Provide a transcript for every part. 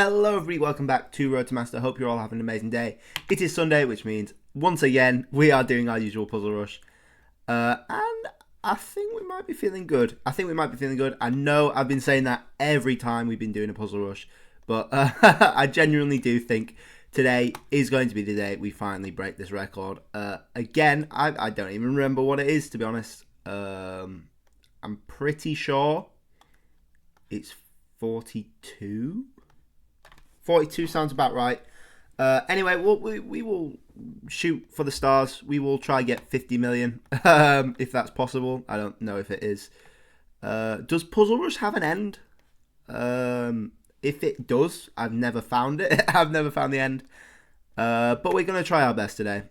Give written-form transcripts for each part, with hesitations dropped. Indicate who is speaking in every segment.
Speaker 1: Hello everybody, welcome back to Road to Master. Hope you're all having an amazing day. It is Sunday, which means once again we are doing our usual puzzle rush. And I think we might be feeling good. I know I've been saying that every time we've been doing a puzzle rush, but I genuinely do think today is going to be the day we finally break this record. Again, I don't even remember what it is, to be honest. I'm pretty sure it's 42. 42 sounds about right. Anyway, we will shoot for the stars. We will try get 50 million, if that's possible. I don't know if it is. Does Puzzle Rush have an end? If it does, I've never found it. I've never found the end. But we're going to try our best today.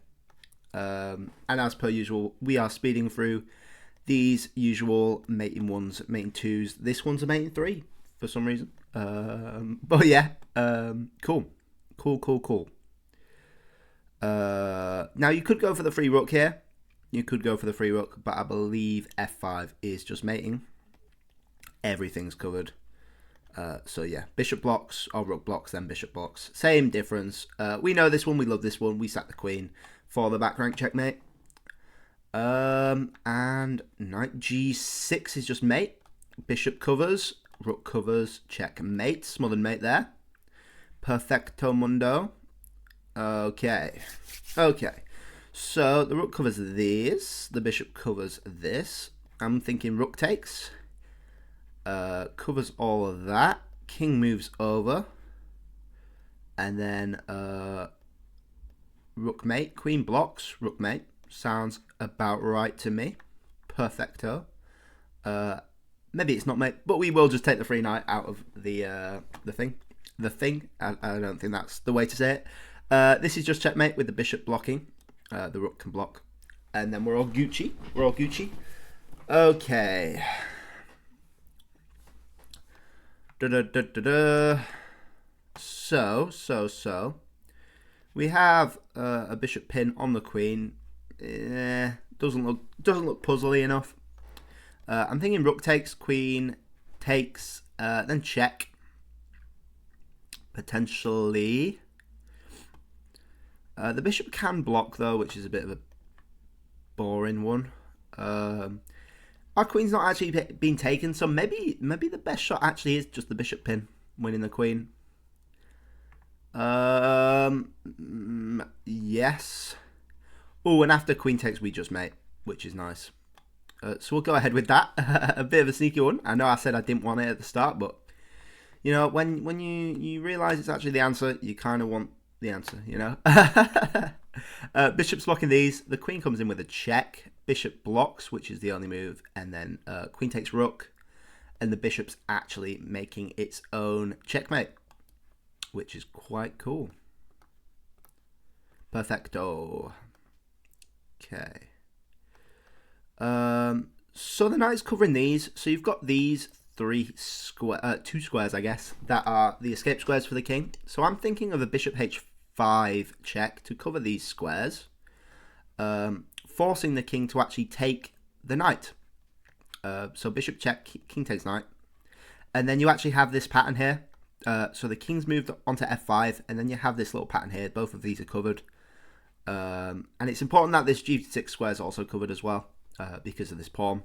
Speaker 1: And as per usual, we are speeding through these usual mating ones, mating twos. This one's a mating three for some reason. But yeah, cool. Now you could go for the free rook here. But I believe F5 is just mating. Everything's covered. So yeah, bishop blocks or rook blocks, then bishop blocks. Same difference. We know this one. We love this one. We sack the queen for the back rank checkmate. And knight G6 is just mate. Bishop covers. Rook covers, checkmate, smothered mate there. Perfecto mundo. Okay. So the rook covers this. The bishop covers this. I'm thinking rook takes. Covers all of that. King moves over. And then rook mate. Queen blocks. Rook mate. Sounds about right to me. Perfecto. Maybe it's not mate, but we will just take the free knight out of the thing. I don't think that's the way to say it. This is just checkmate with the bishop blocking. The rook can block, and then we're all Gucci. Okay. So. We have a bishop pin on the queen. Doesn't look puzzly enough. I'm thinking rook takes, queen takes, then check. Potentially. The bishop can block though, which is a bit of a boring one. Our queen's not actually been taken, so maybe the best shot actually is just the bishop pin, winning the queen. Yes. Oh, and after queen takes, we just mate, which is nice. So we'll go ahead with that. A bit of a sneaky one. I know I said I didn't want it at the start, but you know, when you realise it's actually the answer, you kind of want the answer, you know. Bishop's blocking these. The queen comes in with a check. Bishop blocks, which is the only move, and then queen takes rook, and the bishop's actually making its own checkmate, which is quite cool. Perfecto. Okay. So the knight's covering these. So you've got these two squares, I guess, that are the escape squares for the king. So I'm thinking of a bishop h5 check to cover these squares, forcing the king to actually take the knight. So bishop check, king takes knight, and then you actually have this pattern here. So the king's moved onto f5, and then you have this little pattern here. Both of these are covered, and it's important that this g6 square is also covered as well. Because of this pawn.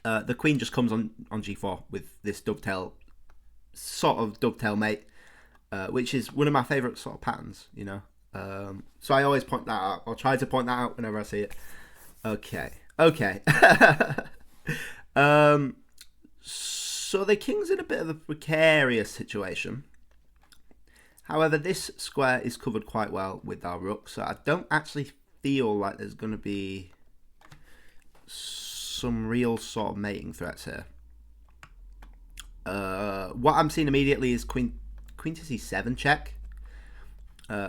Speaker 1: The queen just comes on g4 with this sort of dovetail mate, which is one of my favourite sort of patterns, you know. So I always point that out. I'll try to point that out whenever I see it. Okay. So the king's in a bit of a precarious situation. However, this square is covered quite well with our rook, so I don't actually feel like there's going to be some real sort of mating threats here. What I'm seeing immediately is queen to c7 check,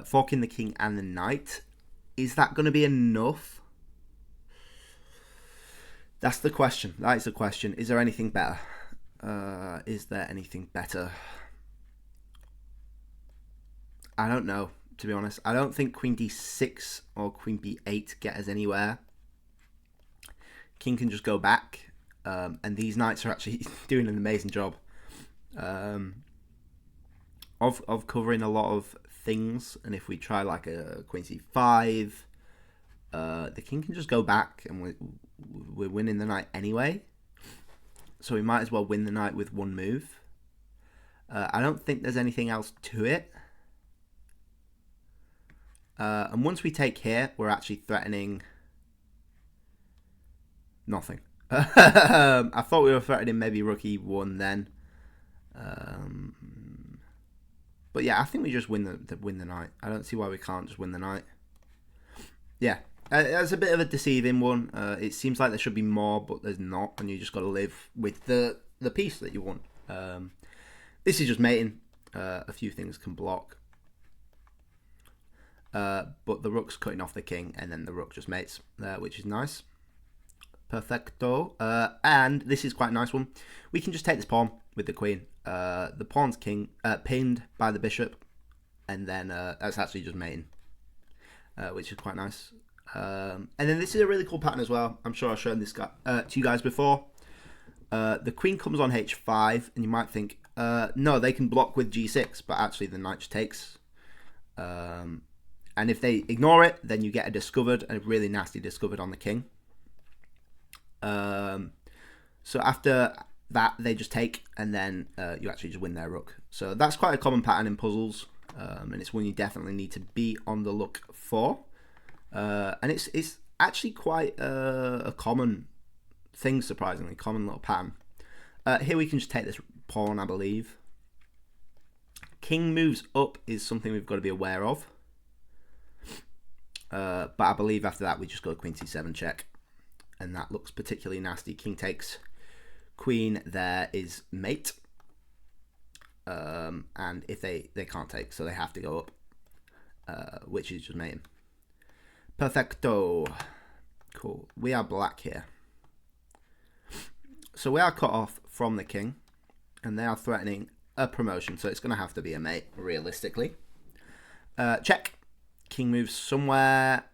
Speaker 1: forking the king and the knight. Is that going to be enough? That's the question. That is the question. Is there anything better? Is there anything better? I don't know, to be honest. I don't think queen d6 or queen b8 get us anywhere. King can just go back, and these knights are actually doing an amazing job. of covering a lot of things. And if we try like a queen c5, the king can just go back, and we're winning the knight anyway. So we might as well win the knight with one move. I don't think there's anything else to it. And once we take here, we're actually threatening nothing. I thought we were threatening maybe rook e1 then. But yeah, I think we just win the knight. I don't see why we can't just win the knight. Yeah, it's a bit of a deceiving one. It seems like there should be more, but there's not, and you just got to live with the piece that you want. This is just mating. A few things can block. But the rook's cutting off the king, and then the rook just mates, which is nice. Perfecto. And this is quite a nice one. We can just take this pawn with the queen. The pawn's pinned by the bishop, and then that's actually just mating, which is quite nice. And then this is a really cool pattern as well. I'm sure I've shown this guy to you guys before. The queen comes on h5, and you might think, no, they can block with g6, but actually the knight just takes. And if they ignore it, then you get a discovered, a really nasty discovered on the king. So after that, they just take, and then you actually just win their rook. So that's quite a common pattern in puzzles, and it's one you definitely need to be on the look for. And it's actually quite a common thing, surprisingly, common little pattern. Here we can just take this pawn, I believe. King moves up is something we've got to be aware of. But I believe after that we just go queen c7 check, and that looks particularly nasty. King takes, queen there is mate, and if they can't take, so they have to go up, which is just mating. Perfecto. Cool. We are black here, so we are cut off from the king, and they are threatening a promotion, so it's going to have to be a mate realistically. Check. King moves somewhere,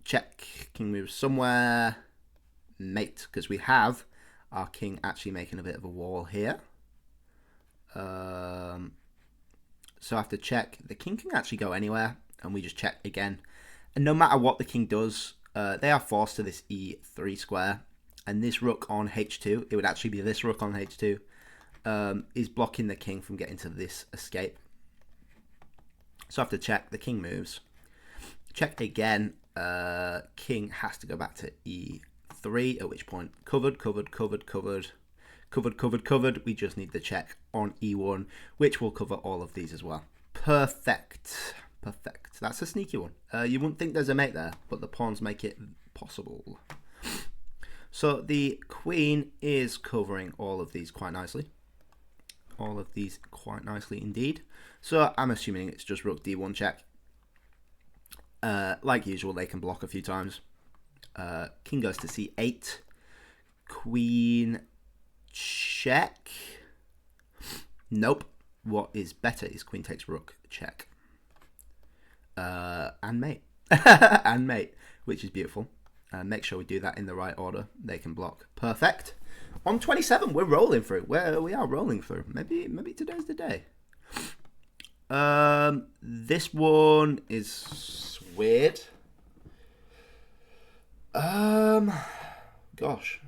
Speaker 1: check, king moves somewhere, mate, because we have our king actually making a bit of a wall here. So after check, the king can actually go anywhere, and we just check again. And no matter what the king does, they are forced to this e3 square, and this rook on h2, it would actually be this rook on h2, is blocking the king from getting to this escape. So after check, the king moves. Check again, king has to go back to e3, at which point covered. We just need the check on e1, which will cover all of these as well. Perfect. That's a sneaky one. You wouldn't think there's a mate there, but the pawns make it possible. So the queen is covering all of these quite nicely. All of these quite nicely indeed. So I'm assuming it's just rook d1 check. Like usual, they can block a few times. King goes to c8. Queen check. Nope. What is better is queen takes rook check. And mate. And mate, which is beautiful. Make sure we do that in the right order. They can block. Perfect. On 27, we're rolling through. We are rolling through. Maybe today's the day. This one is weird. Gosh.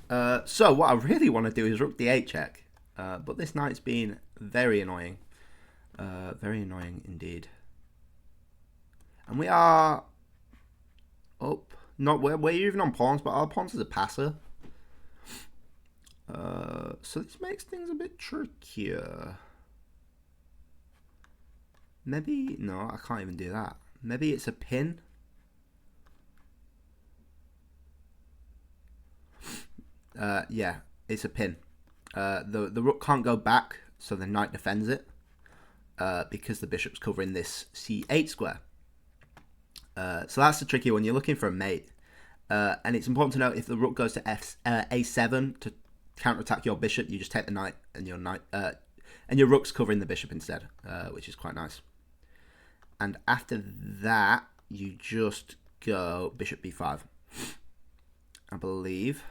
Speaker 1: So what I really want to do is rook d8 check. But this knight's been very annoying. Very annoying indeed. And we are up. Not we're even on pawns, but our pawns is a passer. So this makes things a bit trickier. Maybe no, I can't even do that. Maybe it's a pin. Yeah, it's a pin. The rook can't go back, so the knight defends it. Because the bishop's covering this c8 square. So that's the tricky one. You're looking for a mate. And it's important to note if the rook goes to a7 to counterattack your bishop, you just take the knight and your rook's covering the bishop instead, which is quite nice. And after that, you just go bishop b5, I believe.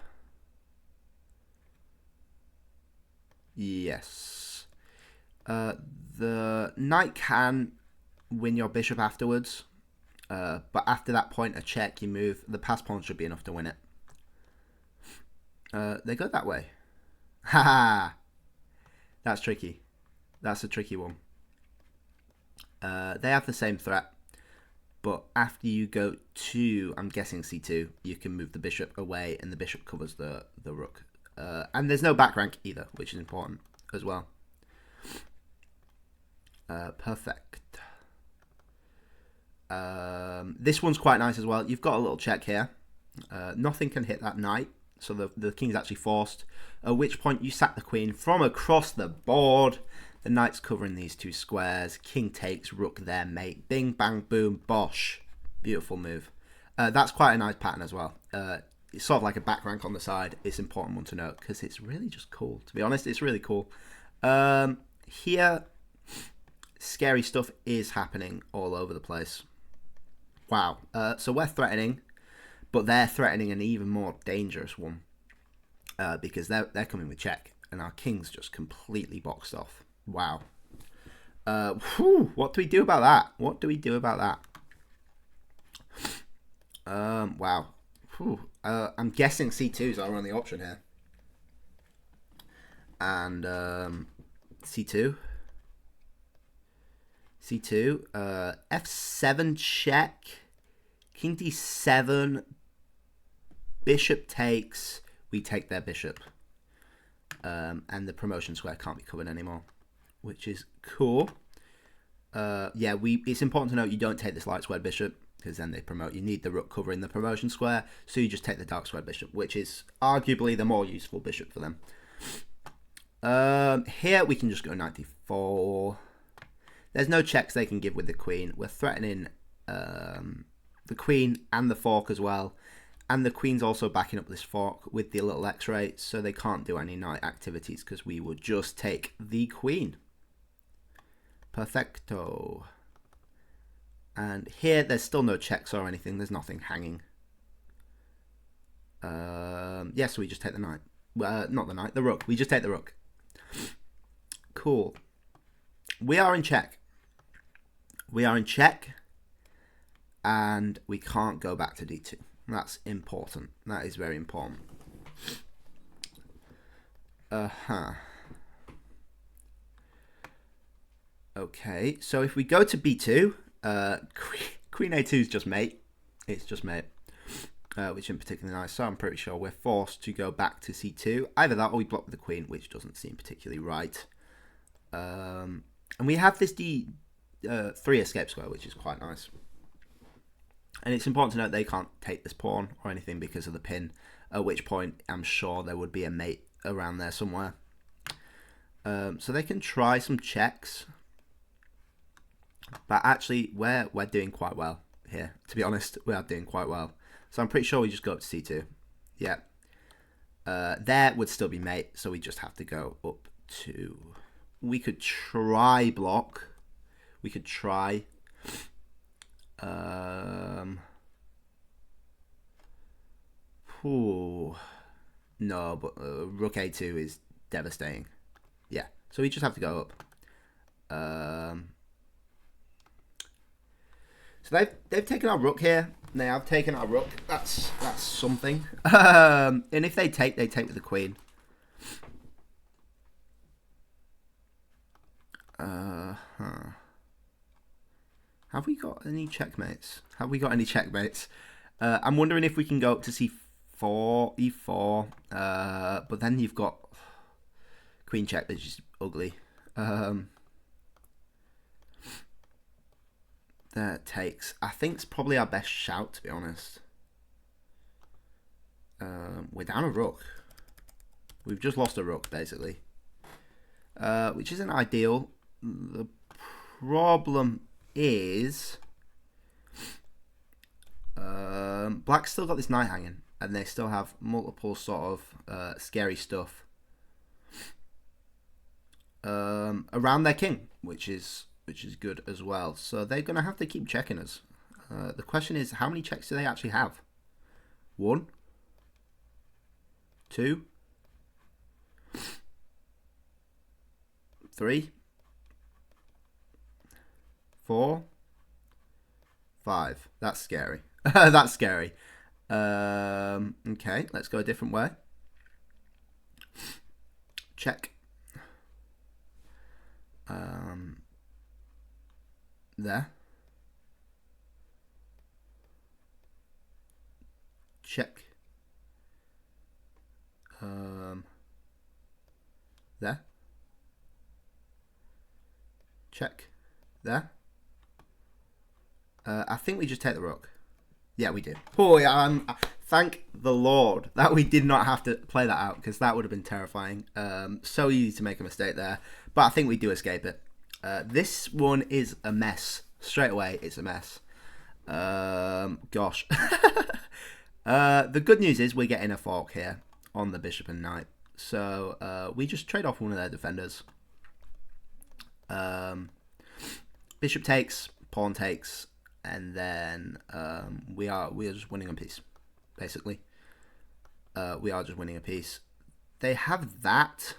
Speaker 1: Yes. The knight can win your bishop afterwards. But after that point, a check, you move. The pass pawn should be enough to win it. They go that way. Haha! That's tricky. That's a tricky one. They have the same threat. But after you go to, I'm guessing c2, you can move the bishop away and the bishop covers the rook. And there's no back rank either, which is important as well. Perfect. This one's quite nice as well. You've got a little check here. Nothing can hit that knight, so the king's actually forced. At which point you sack the queen from across the board. The knight's covering these two squares. King takes, rook there, mate. Bing, bang, boom, bosh. Beautiful move. That's quite a nice pattern as well. It's sort of like a back rank on the side. It's an important one to note because it's really just cool. To be honest, it's really cool. Here, scary stuff is happening all over the place. Wow. So we're threatening, but they're threatening an even more dangerous one because they're coming with check, and our king's just completely boxed off. Wow. What do we do about that? What do we do about that? Wow. I'm guessing c2 is our only option here. And c2. c2. f7 check. King d7. Bishop takes. We take their bishop. And the promotion square can't be covered anymore, which is cool. Yeah, it's important to note you don't take this light squared bishop because then they promote. You need the rook covering the promotion square, so you just take the dark squared bishop, which is arguably the more useful bishop for them. Here we can just go knight d4. There's no checks they can give with the queen. We're threatening the queen and the fork as well. And the queen's also backing up this fork with the little x-ray, so they can't do any knight activities because we would just take the queen. Perfecto. And here, there's still no checks or anything. There's nothing hanging. Yeah, so we just take the knight. Not the knight, the rook. We just take the rook. Cool. We are in check. We are in check. And we can't go back to d2. That's important. That is very important. Okay, so if we go to b2, queen a2 is just mate. It's just mate, which isn't particularly nice. So I'm pretty sure we're forced to go back to c2. Either that or we block with the queen, which doesn't seem particularly right. And we have this d3 escape square, which is quite nice. And it's important to note they can't take this pawn or anything because of the pin, at which point I'm sure there would be a mate around there somewhere. So they can try some checks. But actually, we're doing quite well here. To be honest, we are doing quite well. So I'm pretty sure we just go up to c2. Yeah. There would still be mate, so we just have to go up to... We could try block. We could try... No, but rook a2 is devastating. Yeah, so we just have to go up. So they've taken our rook here. They have taken our rook. That's something. And if they take with the queen. Have we got any checkmates? I'm wondering if we can go up to c4, e4, but then you've got queen check, which is ugly. That takes, I think it's probably our best shout, to be honest. We're down a rook. We've just lost a rook, basically. Which isn't ideal. The problem is black's still got this knight hanging, and they still have multiple sort of scary stuff around their king, which is good as well. So they're going to have to keep checking us. The question is, how many checks do they actually have? 1, 2, 3, 4, 5. That's scary. That's scary. Okay, let's go a different way. Check. There. Check. There. Check. There. I think we just take the rook. Yeah, we did. Oh, yeah, thank the Lord that we did not have to play that out, because that would have been terrifying. So easy to make a mistake there. But I think we do escape it. This one is a mess. Straight away, it's a mess. Gosh. The good news is we're getting a fork here on the bishop and knight. So we just trade off one of their defenders. Bishop takes, pawn takes, and then we are just winning a piece, basically. We are just winning a piece. They have that.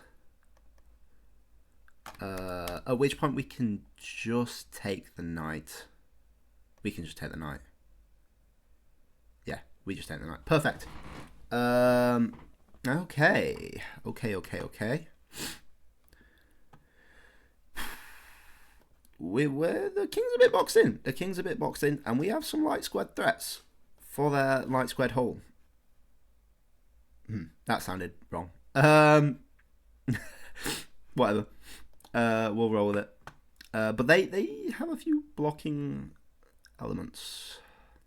Speaker 1: At which point we can just take the knight. We can just take the knight. Yeah, we just take the knight. Perfect. Okay. The king's a bit boxed in. The king's a bit boxed in, and we have some light squared threats for their light squared hole. That sounded wrong. Whatever. We'll roll with it. But they have a few blocking elements.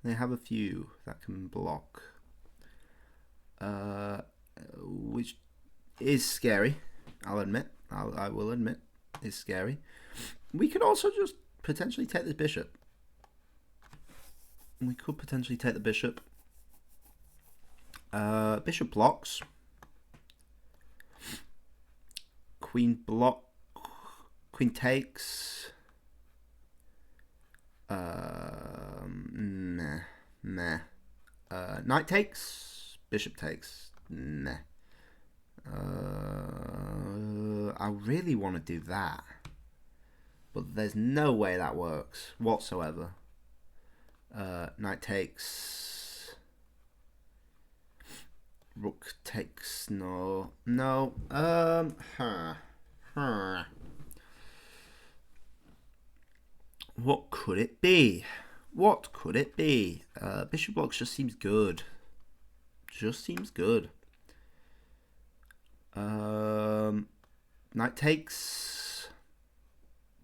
Speaker 1: They have a few that can block, which is scary. I'll admit. I will admit it's scary. We could also just potentially take this bishop. We could potentially take the bishop. Bishop blocks. Queen block. Queen takes. Nah. Knight takes. Bishop takes. Nah. I really want to do that, but there's no way that works whatsoever. Knight takes. Rook takes. No. What could it be? Bishop blocks just seems good. Knight takes.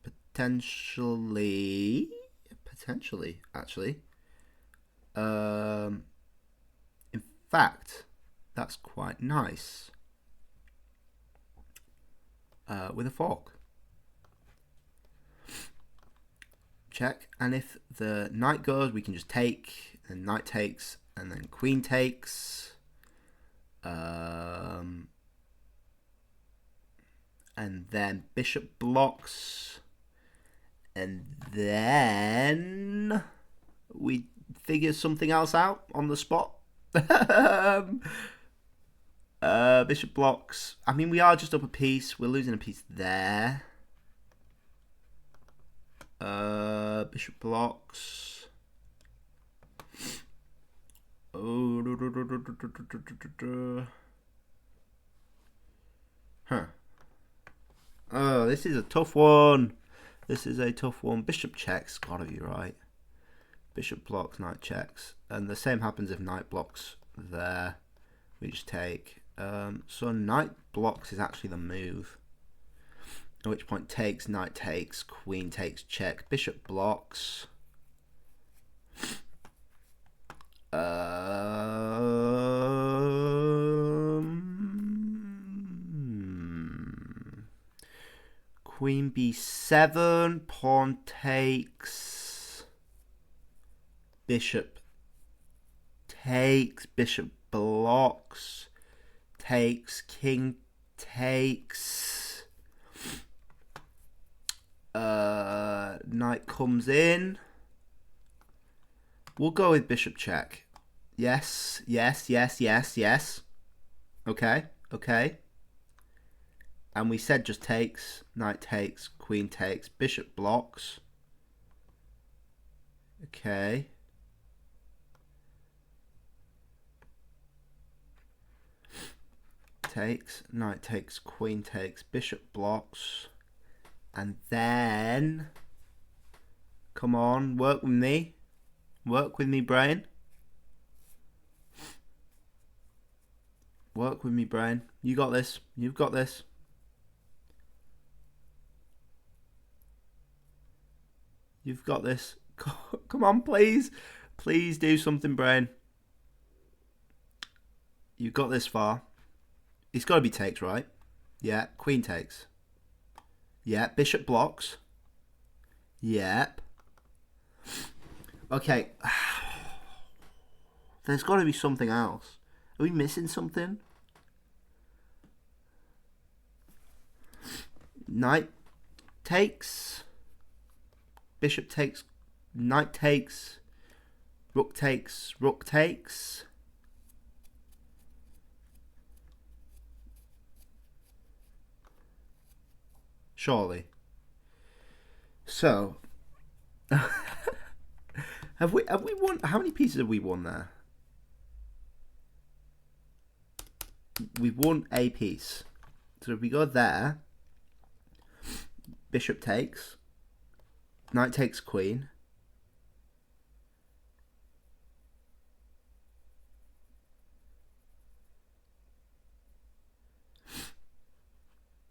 Speaker 1: Potentially, actually. In fact, that's quite nice. With a fork. Check, and if the knight goes, we can just take, and knight takes, and then queen takes. And then bishop blocks. And then we figure something else out on the spot. Bishop blocks. I mean, we are just up a piece. We're losing a piece there. Bishop blocks. Oh, oh, this is a tough one. Bishop checks, gotta be right. Bishop blocks, knight checks. And the same happens if knight blocks there. We just take. So knight blocks is actually the move. At which point takes, knight takes, queen takes, check. Bishop blocks. Queen b7, pawn takes, bishop takes, bishop blocks, takes, king takes, knight comes in. We'll go with bishop check. Yes. Okay. And we said just takes, knight takes, queen takes, bishop blocks. Okay. Takes, knight takes, queen takes, bishop blocks. And then, come on, work with me. Work with me, brain. Work with me, brain. You got this. You've got this. You've got this. Come on, please. Please do something, brain. You've got this far. It's got to be takes, right? Yeah, queen takes. Yeah, bishop blocks. Yep. Okay. There's got to be something else. Are we missing something? Knight takes. Bishop takes. Knight takes. Rook takes. Rook takes. Surely. So, have we won? How many pieces have we won there? We've won a piece. So if we go there, bishop takes, knight takes queen.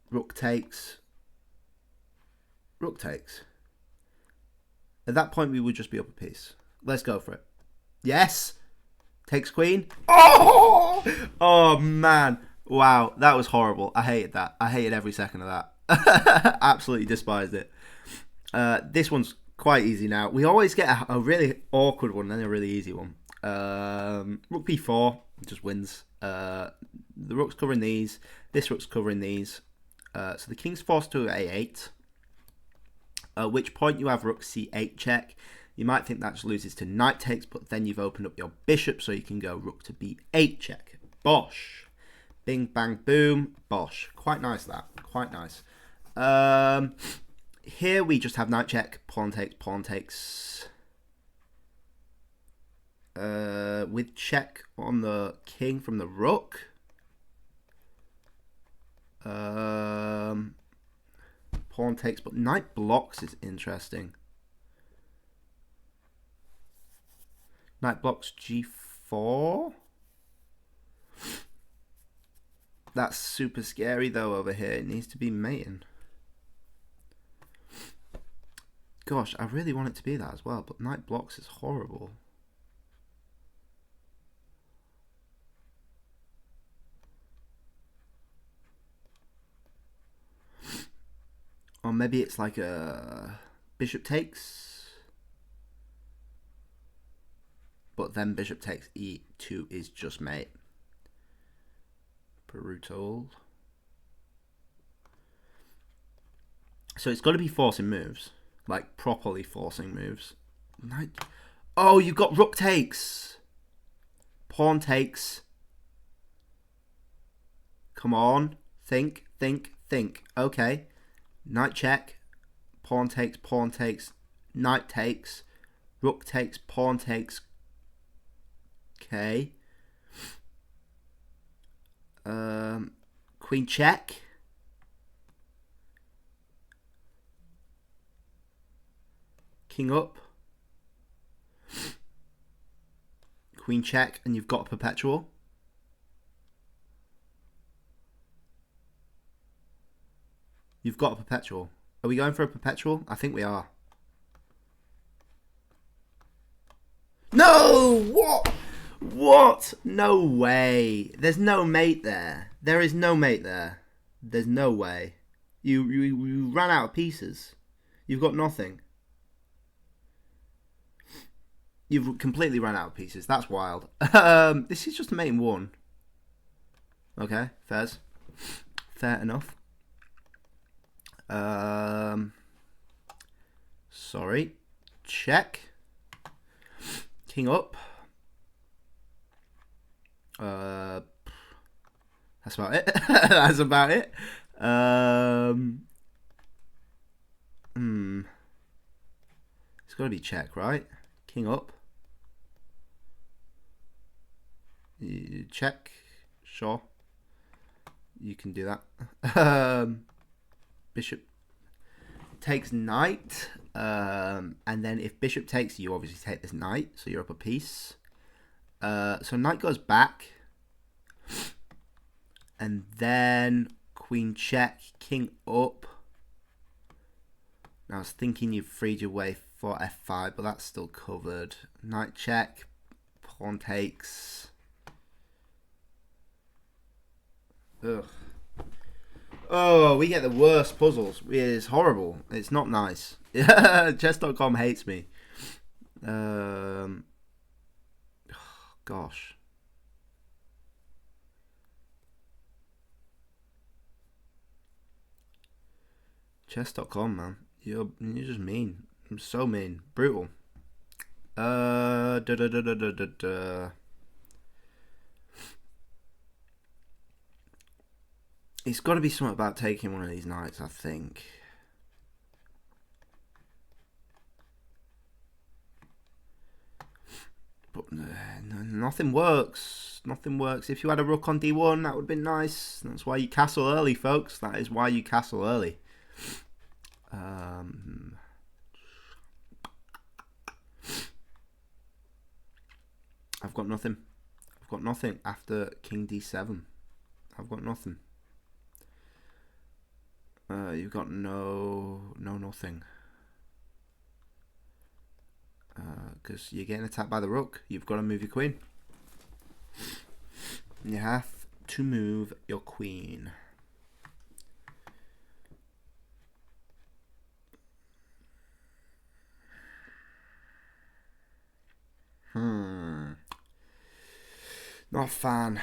Speaker 1: Rook takes. Rook takes. At that point, we would just be up a piece. Let's go for it. Yes! Takes queen. Oh! Oh, man. Wow, that was horrible. I hated that. I hated every second of that. Absolutely despised it. This one's quite easy now. We always get a really awkward one and then a really easy one. Rook b4 just wins. The rook's covering these. This rook's covering these. So the king's forced to a8. At which point you have rook c8 check. You might think that just loses to knight takes, but then you've opened up your bishop, so you can go rook to b8 check. Bosh. Bing, bang, boom. Bosh. Quite nice, that. Quite nice. Here we just have knight check, pawn takes, pawn takes. With check on the king from the rook. Pawn takes, but knight blocks is interesting. Knight blocks g4. That's super scary though over here. It needs to be mating. Gosh, I really want it to be that as well, but knight blocks is horrible. Or maybe it's like a bishop takes. But then bishop takes e2 is just mate. Brutal. So it's got to be forcing moves. Like properly forcing moves. Knight. Oh, you've got rook takes. Pawn takes. Come on. Think, think, think. Okay. Knight check, pawn takes, knight takes, rook takes, pawn takes. Okay. Queen check. King up. Queen check, and you've got a perpetual. You've got a perpetual. Are we going for a perpetual? I think we are. No! What? What? No way. There's no mate there. There is no mate there. There's no way. You ran out of pieces. You've got nothing. You've completely run out of pieces. That's wild. This is just a mate in one. Okay, fairs. Fair enough. Sorry. Check. King up. That's about it. That's about it. It's got to be check, right? King up. Check. Sure. You can do that. Bishop takes knight. And then if bishop takes, you obviously take this knight. So you're up a piece. So knight goes back. And then queen check, king up. Now I was thinking you've freed your way for f5, but that's still covered. Knight check, pawn takes. Ugh. Oh, we get the worst puzzles. It is horrible. It's not nice. Chess.com hates me. Gosh. Chess.com, man. You're just mean. I'm so mean. Brutal. It's got to be something about taking one of these knights, I think. But nothing works. Nothing works. If you had a rook on d1, that would have been nice. That's why you castle early, folks. That is why you castle early. I've got nothing. I've got nothing after king d7. I've got nothing. You've got nothing. Because you're getting attacked by the rook. You've got to move your queen. You have to move your queen. Not a fan.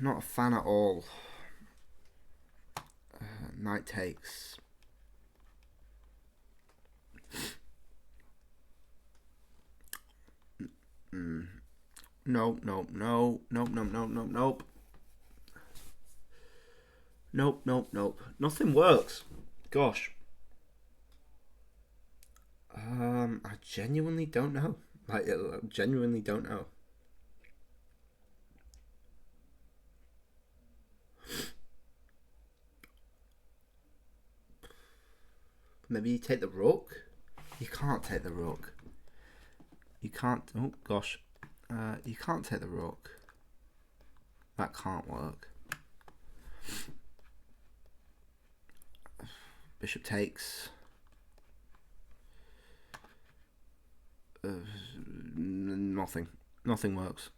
Speaker 1: Not a fan at all. Knight takes. Nope. Nothing works. Gosh. I genuinely don't know. I genuinely don't know. Maybe you take the rook? You can't take the rook. You can't. Oh, gosh. You can't take the rook. That can't work. Bishop takes. Nothing. Nothing works.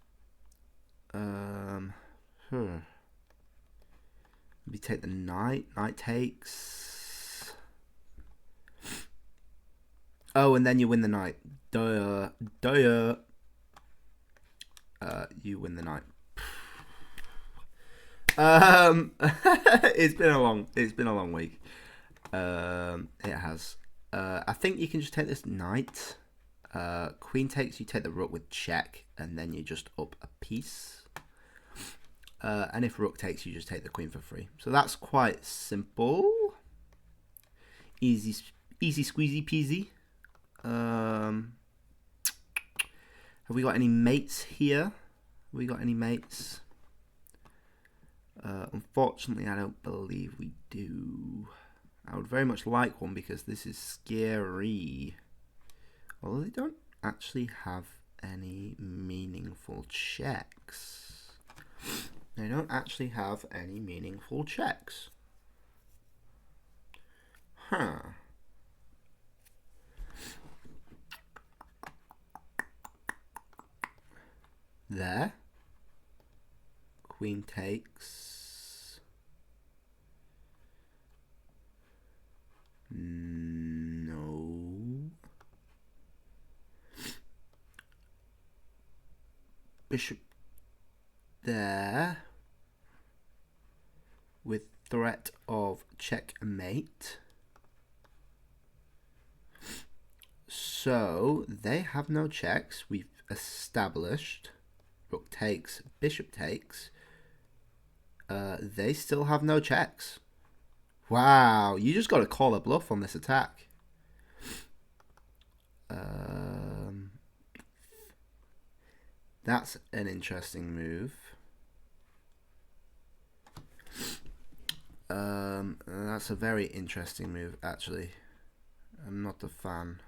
Speaker 1: Maybe take the knight. Knight takes. Oh, and then you win the knight. Duh. You win the knight. It's been a long week. It has. I think you can just take this knight. Queen takes, you take the rook with check, and then you just up a piece. And if rook takes, you just take the queen for free. So that's quite simple. Easy squeezy peasy. Have we got any mates here? Have we got any mates? Unfortunately, I don't believe we do. I would very much like one because this is scary. Although they don't actually have any meaningful checks. They don't actually have any meaningful checks. Huh. There. Queen takes. No. Bishop there. With threat of checkmate. So they have no checks. We've established. Rook takes, bishop takes. They still have no checks. Wow, you just got to call a bluff on this attack. That's an interesting move. That's a very interesting move, actually. I'm not a fan.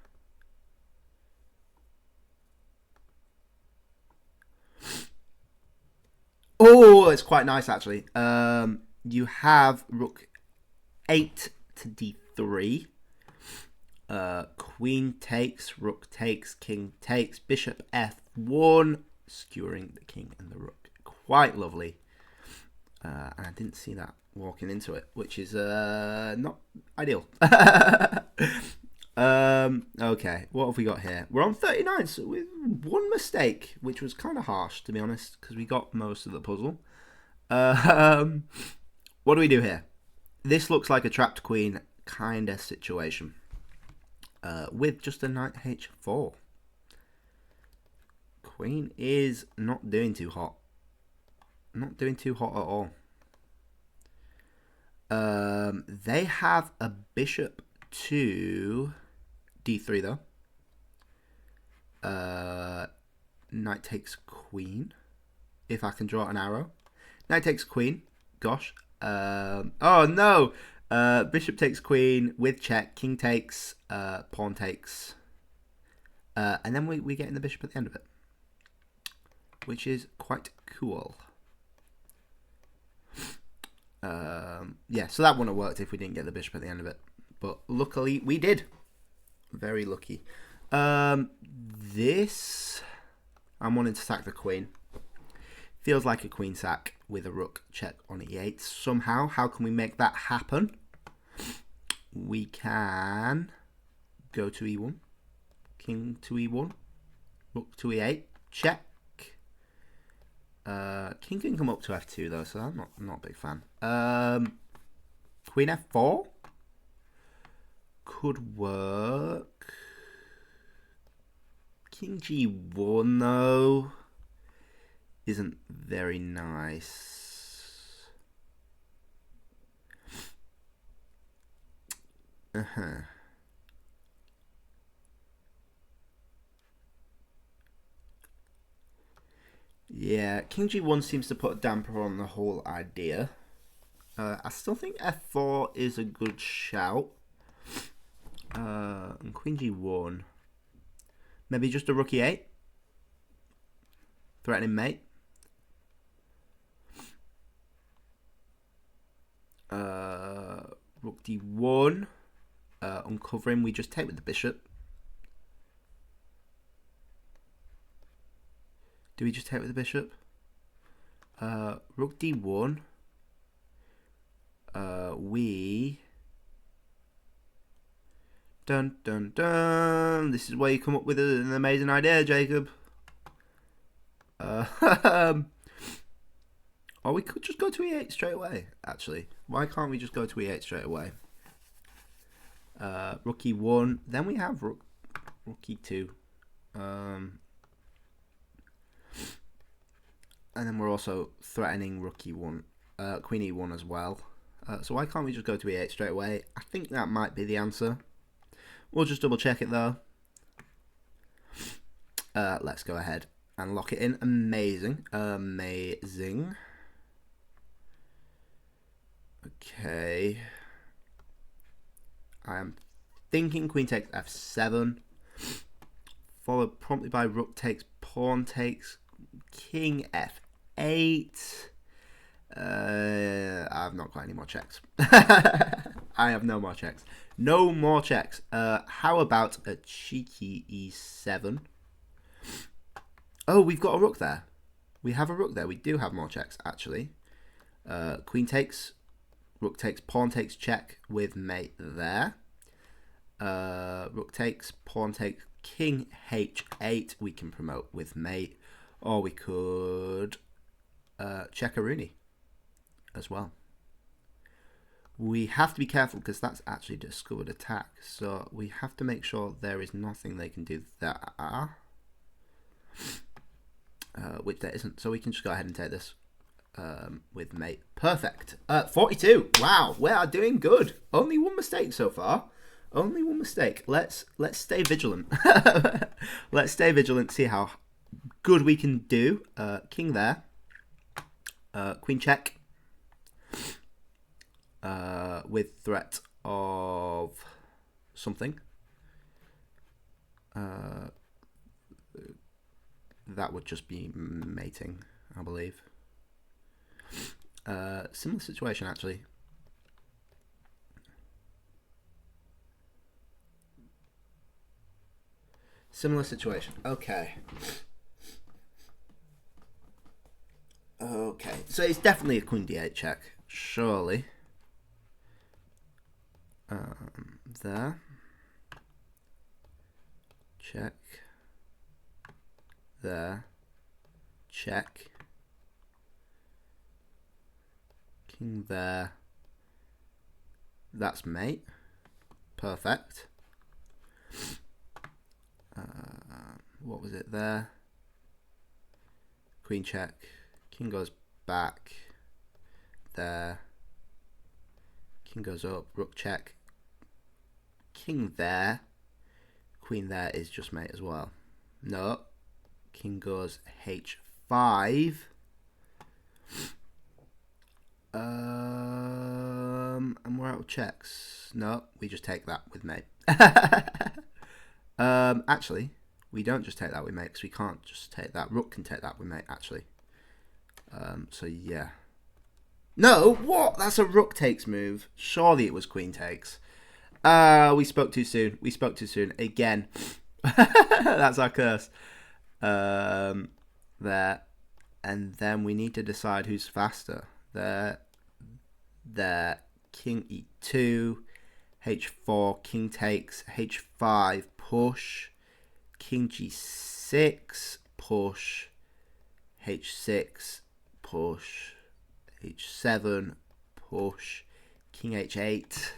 Speaker 1: Oh, it's quite nice, actually. You have rook 8 to d3. Queen takes, rook takes, king takes, bishop f1, skewering the king and the rook. Quite lovely. And I didn't see that walking into it, which is not ideal. Okay, what have we got here? We're on 39, so with one mistake, which was kind of harsh, to be honest, because we got most of the puzzle. What do we do here? This looks like a trapped queen kind of situation. With just a knight h4. Queen is not doing too hot. Not doing too hot at all. They have a bishop to d3 though. Knight takes queen. If I can draw an arrow. Knight takes queen. Gosh. Oh no! Bishop takes queen with check. King takes. Pawn takes. And then we get in the bishop at the end of it. Which is quite cool. Yeah, so that wouldn't have worked if we didn't get the bishop at the end of it. But luckily we did. Very lucky. This... I'm wanting to sack the queen. Feels like a queen sack with a rook check on e8. Somehow, how can we make that happen? We can go to e1. King to e1. Rook to e8. Check. King can come up to f2 though, so I'm not a big fan. Queen f4 could work. King g1 though isn't very nice. Yeah, King g1 seems to put a damper on the whole idea. I still think f4 is a good shout. And Queen g1. Maybe just a rook e8. Threatening mate. Rook d1. Uncovering, we just take with the bishop. Do we just take with the bishop? Rook d1. We... Dun dun dun! This is where you come up with an amazing idea, Jacob. Or we could just go to e8 straight away, actually. Why can't we just go to e8 straight away? Rook e1. Then we have rook e2. And then we're also threatening rook e1, queen e1 as well. So why can't we just go to e8 straight away? I think that might be the answer. We'll just double check it though. Let's go ahead and lock it in. Amazing. Amazing. Okay. I am thinking queen takes f7. Followed promptly by rook takes, pawn takes, king f8. I've not got any more checks. I have no more checks. No more checks. How about a cheeky e7? Oh, we've got a rook there. We have a rook there. We do have more checks, actually. Queen takes, rook takes, pawn takes, check with mate there. Rook takes, pawn takes, king h8. We can promote with mate. Or we could check a Rooney as well. We have to be careful because that's actually discovered attack. So we have to make sure there is nothing they can do there. Which there isn't. So we can just go ahead and take this. with mate. Perfect. 42. Wow, we are doing good. Only one mistake so far. Only one mistake. Let's stay vigilant. Let's stay vigilant. See how good we can do. King there. Queen check. With threat of something. That would just be mating, I believe. Similar situation, actually. Similar situation. Okay. Okay. So it's definitely a queen d8 check. Surely. There. Check. There. Check. King there. That's mate. Perfect. What was it there? Queen check. King goes back. There. King goes up. Rook check. King there. Queen there is just mate as well. No. King goes h5. And we're out of checks. No, we just take that with mate. Actually, we don't just take that with mate because we can't just take that. Rook can take that with mate, actually. So yeah. No, what? That's a rook takes move. Surely it was queen takes. We spoke too soon. We spoke too soon. Again. That's our curse. There. And then we need to decide who's faster. There. King e2. h4. King takes. h5. Push. King g6. Push. h6. Push. h7. Push. King h8.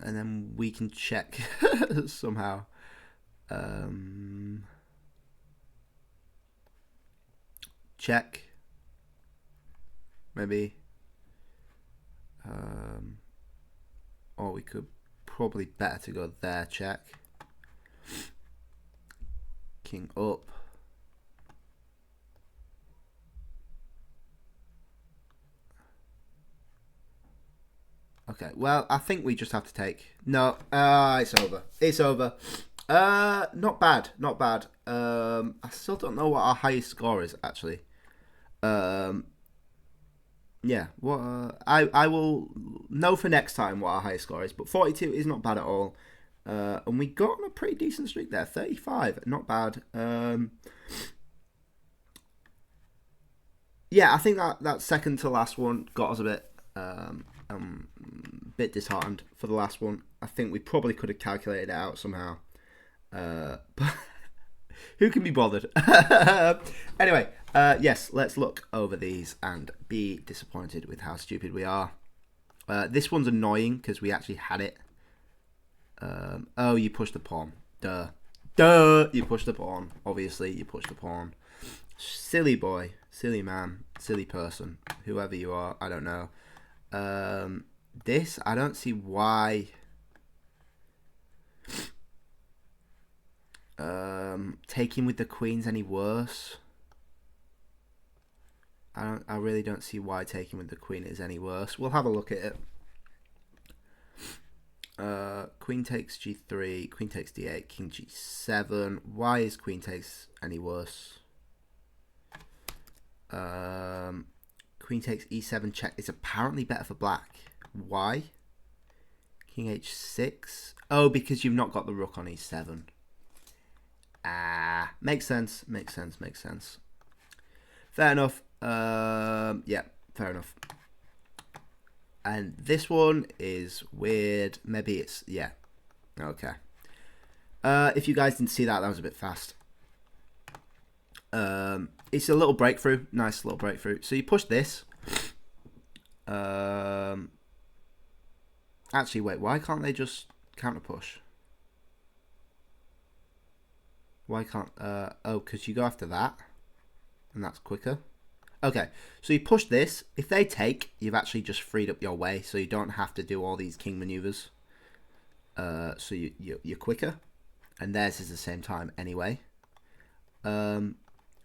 Speaker 1: And then we can check somehow. Check. Maybe. Or we could probably better to go there. Check. King up. Okay, well, I think we just have to take... No, it's over. It's over. Not bad, not bad. I still don't know what our highest score is, actually. Yeah, I will know for next time what our highest score is, but 42 is not bad at all. And we got on a pretty decent streak there, 35, not bad. Yeah, I think that second to last one got us a bit disheartened for the last one. I think we probably could have calculated it out somehow. But who can be bothered? Anyway, yes, let's look over these and be disappointed with how stupid we are. This one's annoying because we actually had it. Oh, you pushed the pawn. Duh. You pushed the pawn. Obviously, you pushed the pawn. Silly boy. Silly man. Silly person. Whoever you are, I don't know. This, I don't see why taking with the queen's any worse. I really don't see why taking with the queen is any worse. We'll have a look at it. Queen takes g3, queen takes d8, king g7. Why is queen takes any worse? Queen takes e7 check. It's apparently better for black. Why? King h6. Oh, because you've not got the rook on e7. Makes sense. Makes sense. Makes sense. Fair enough. Yeah, fair enough. And this one is weird. Maybe it's... Yeah. Okay. If you guys didn't see that, that was a bit fast. It's a little breakthrough. Nice little breakthrough. So you push this. Actually, wait. Why can't they just counter push? Why can't... oh, because you go after that. And that's quicker. Okay, so you push this. If they take, you've actually just freed up your way, so you don't have to do all these king maneuvers. So you're quicker. And theirs is the same time anyway. And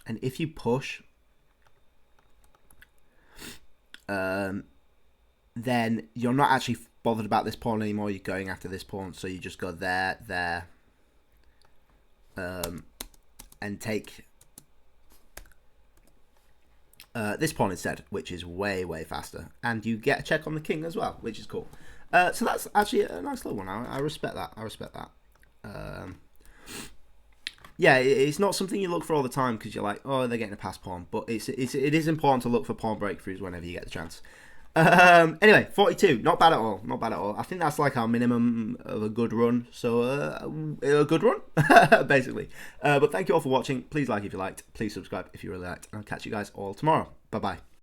Speaker 1: if you push... then you're not actually bothered about this pawn anymore. You're going after this pawn, so you just go there, and take this pawn instead, which is way faster, and you get a check on the king as well, which is cool. So that's actually a nice little one. I respect that. Yeah, it's not something you look for all the time because you're like, oh, they're getting a pass pawn, but it is important to look for pawn breakthroughs whenever you get the chance. Anyway, 42, not bad at all, I think that's like our minimum of a good run, so a good run, basically. But thank you all for watching. Please like if you liked, please subscribe if you really liked, and I'll catch you guys all tomorrow. Bye bye.